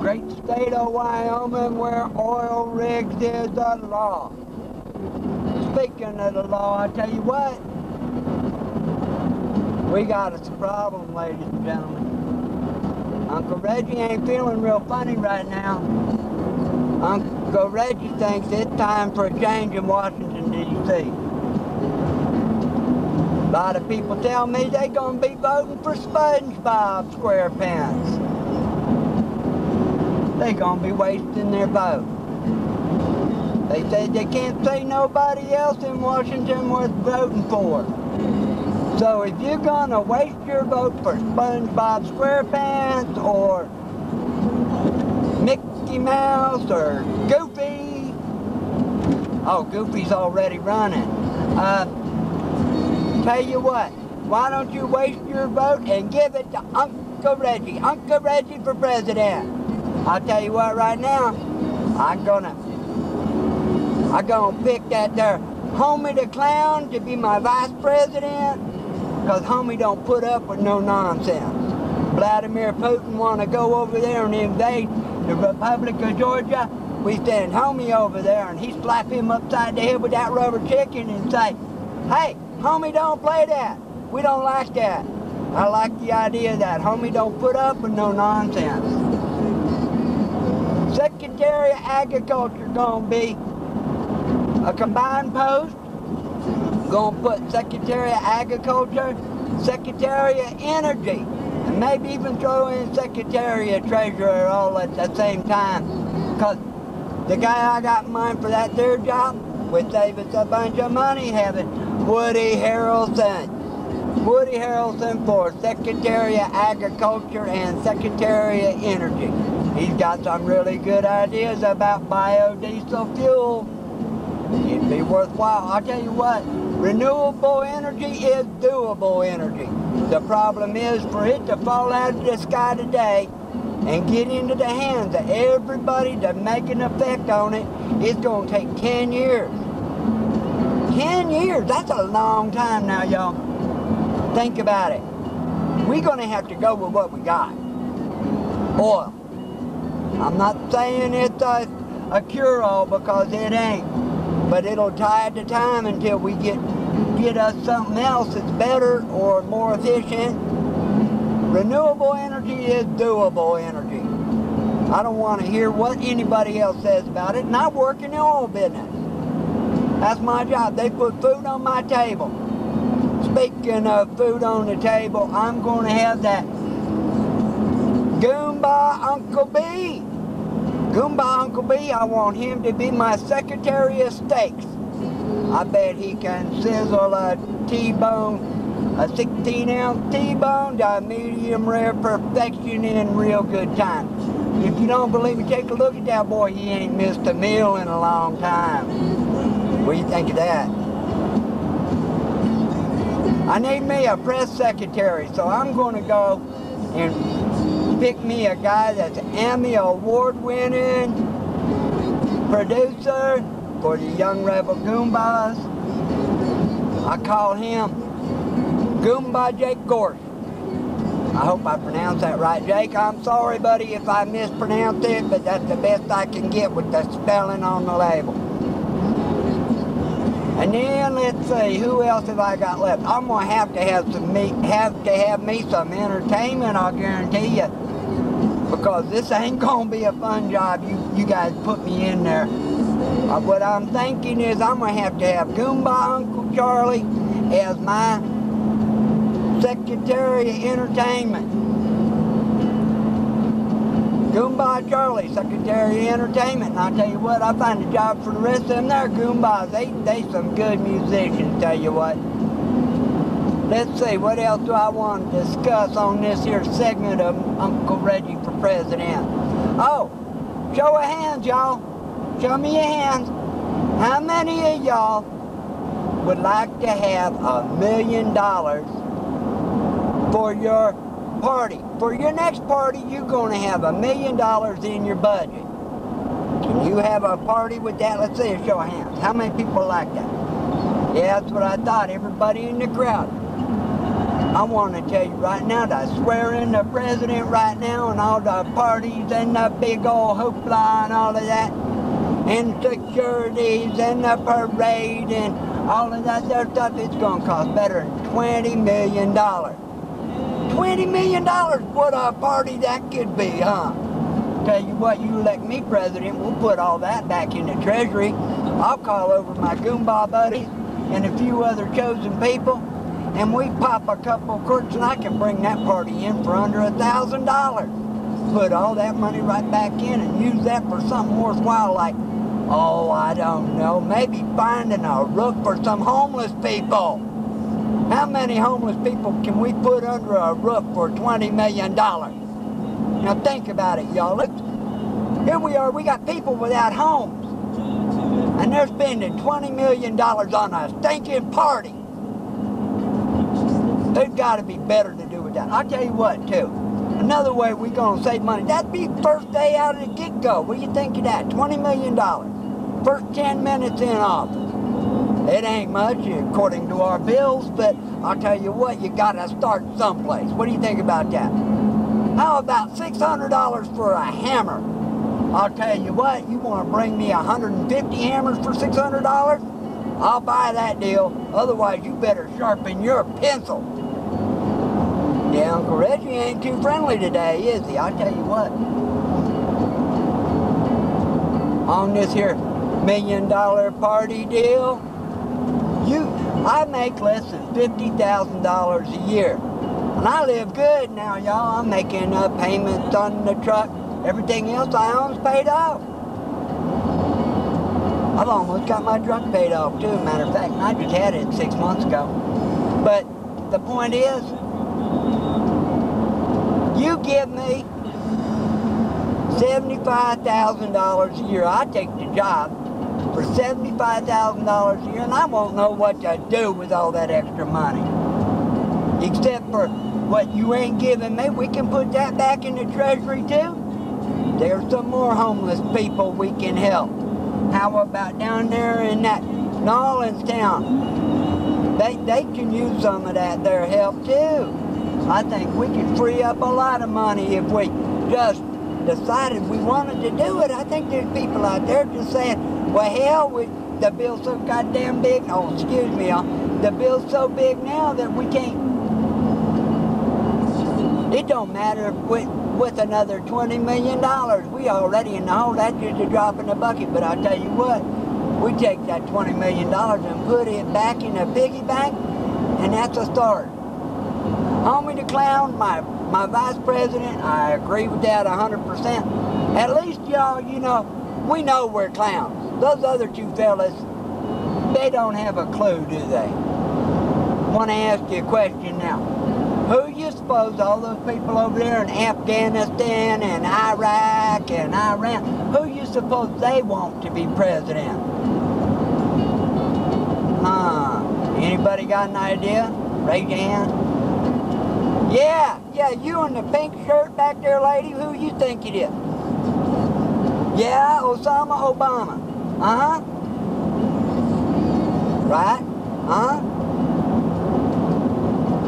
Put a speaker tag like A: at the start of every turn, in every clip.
A: great state of Wyoming where oil rigs is the law. Speaking of the law, I tell you what, we got us a problem, ladies and gentlemen. Uncle Reggie ain't feeling real funny right now. Uncle Reggie thinks it's time for a change in Washington, D.C. A lot of people tell me they're going to be voting for SpongeBob SquarePants. They're going to be wasting their vote. They say they can't say nobody else in Washington worth voting for. So if you're going to waste your vote for SpongeBob SquarePants or Mickey Mouse or Goofy, oh, Goofy's already running. Tell you what, why don't you waste your vote and give it to Uncle Reggie for president. I'll tell you what, right now, I'm gonna pick that there Homie the Clown to be my vice president, because Homie don't put up with no nonsense. Vladimir Putin want to go over there and invade the Republic of Georgia. We send Homie over there and he slap him upside the head with that rubber chicken and say, hey, Homie, don't play that. We don't like that. I like the idea that Homie don't put up with no nonsense. Secretary of Agriculture gonna be a combined post. Gonna put Secretary of Agriculture, Secretary of Energy, and maybe even throw in Secretary of Treasurer all at the same time. Because the guy I got in mind for that third job would save us a bunch of money having Woody Harrelson. Woody Harrelson for Secretary of Agriculture and Secretary of Energy. He's got some really good ideas about biodiesel fuel. It'd be worthwhile. I'll tell you what, renewable energy is doable energy. The problem is for it to fall out of the sky today and get into the hands of everybody to make an effect on it, it's going to take 10 years. 10 years, that's a long time now, y'all. Think about it. We're going to have to go with what we got. Oil. I'm not saying it's a cure-all because it ain't. But it'll tide the time until we get us something else that's better or more efficient. Renewable energy is doable energy. I don't want to hear what anybody else says about it, and I work in the oil business. That's my job. They put food on my table. Speaking of food on the table, I'm going to have that Goomba Uncle B. Goomba Uncle B, I want him to be my Secretary of Steaks. I bet he can sizzle a T-bone, a 16-ounce T-bone to a medium rare perfection in real good time. If you don't believe me, take a look at that boy. He ain't missed a meal in a long time. What do you think of that? I need me a press secretary, so I'm going to go and pick me a guy that's an Emmy award-winning producer for the Young Rebel Goombas. I call him Goomba Jake Gorsh. I hope I pronounced that right, Jake. I'm sorry, buddy, if I mispronounced it, but that's the best I can get with the spelling on the label. And then let's see, who else have I got left? I'm gonna have to have me some entertainment, I'll guarantee you, because this ain't gonna be a fun job. You guys put me in there. What I'm thinking is I'm gonna have Goomba Uncle Charlie as my Secretary of Entertainment. Goomba Charlie, Secretary of Entertainment. And I'll tell you what, I'll find a job for the rest of them there Goombas. They some good musicians, tell you what. Let's see, what else do I want to discuss on this here segment of Uncle Reggie for President? Oh, show of hands, y'all. Show me your hands. How many of y'all would like to have $1 million for your party? For your next party, you're going to have $1 million in your budget. Can you have a party with that? Let's see a show of hands. How many people like that? Yeah, that's what I thought. Everybody in the crowd. I want to tell you right now that I swear in the president right now and all the parties and the big old hoopla and all of that, and securities and the parade and all of that there stuff, it's going to cost better than $20 million. $20 million, what a party that could be, huh? Tell you what, you elect me president, we'll put all that back in the treasury. I'll call over my Goomba buddies and a few other chosen people, and we pop a couple of corks and I can bring that party in for under $1,000. Put all that money right back in and use that for something worthwhile, like, oh, I don't know, maybe finding a roof for some homeless people. How many homeless people can we put under a roof for $20 million? Now think about it, y'all. Here we are, we got people without homes. And they're spending $20 million on a stinking party. There's got to be better to do with that. I'll tell you what, too. Another way we're going to save money. That'd be first day out of the get-go. What do you think of that? $20 million. First 10 minutes in office. It ain't much according to our bills, but I'll tell you what, you got to start someplace. What do you think about that? How about $600 for a hammer? I'll tell you what, you want to bring me 150 hammers for $600? I'll buy that deal. Otherwise, you better sharpen your pencil. Yeah, Uncle Reggie ain't too friendly today, is he? I'll tell you what. On this here $1 million party deal, I make less than $50,000 a year. And I live good now, y'all. I'm making payments on the truck. Everything else I own is paid off. I've almost got my truck paid off, too. Matter of fact, I just had it 6 months ago. But the point is, you give me $75,000 a year. I take the job for $75,000 a year, and I won't know what to do with all that extra money. Except for what you ain't giving me, we can put that back in the treasury too. There's some more homeless people we can help. How about down there in that Nolans town? They can use some of that their help too. I think we could free up a lot of money if we just decided we wanted to do it. I think there's people out there just saying, well, hell, the bill's so goddamn big. Oh, excuse me, the bill's so big now that we can't. It don't matter with another $20 million. We already in the hole. That's just a drop in the bucket. But I'll tell you what, we take that $20 million and put it back in a piggy bank, and that's a start. Homie the Clown, my vice president, I agree with that 100%. At least, y'all, you know, we know we're clowns. Those other two fellas, they don't have a clue, do they? I want to ask you a question now. Who you suppose all those people over there in Afghanistan and Iraq and Iran, who you suppose they want to be president? Anybody got an idea? Raise your hand. Yeah, you in the pink shirt back there, lady, who you think it is? Yeah, Osama Obama. Uh-huh. Right? Huh?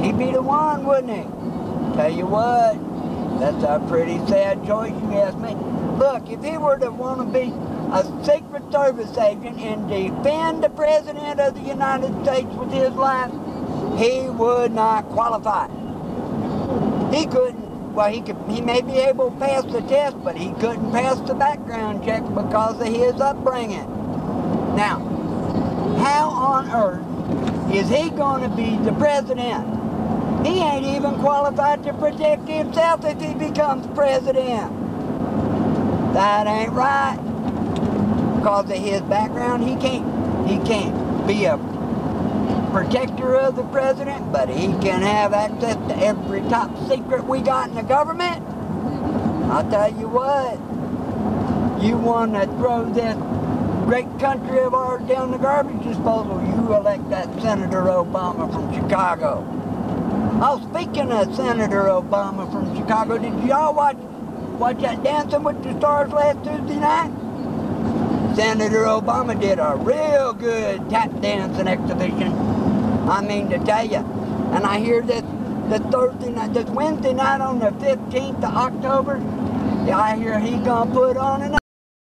A: He'd be the one, wouldn't he? Tell you what, that's a pretty sad choice, you ask me. Look, if he were to want to be a Secret Service agent and defend the President of the United States with his life, he would not qualify. He couldn't. Well, he may be able to pass the test, but he couldn't pass the background check because of his upbringing. Now, how on earth is he going to be the president? He ain't even qualified to protect himself if he becomes president. That ain't right. Because of his background, he can't be a protector of the president, but he can have access to every top secret we got in the government. I'll tell you what, you want to throw this great country of ours down the garbage disposal, you elect that Senator Obama from Chicago. Oh, speaking of Senator Obama from Chicago, did y'all watch that Dancing with the Stars last Tuesday night? Senator Obama did a real good tap dancing exhibition. I mean to tell you. And I hear this the Wednesday night on the 15th of October. Yeah, I hear he gonna put on an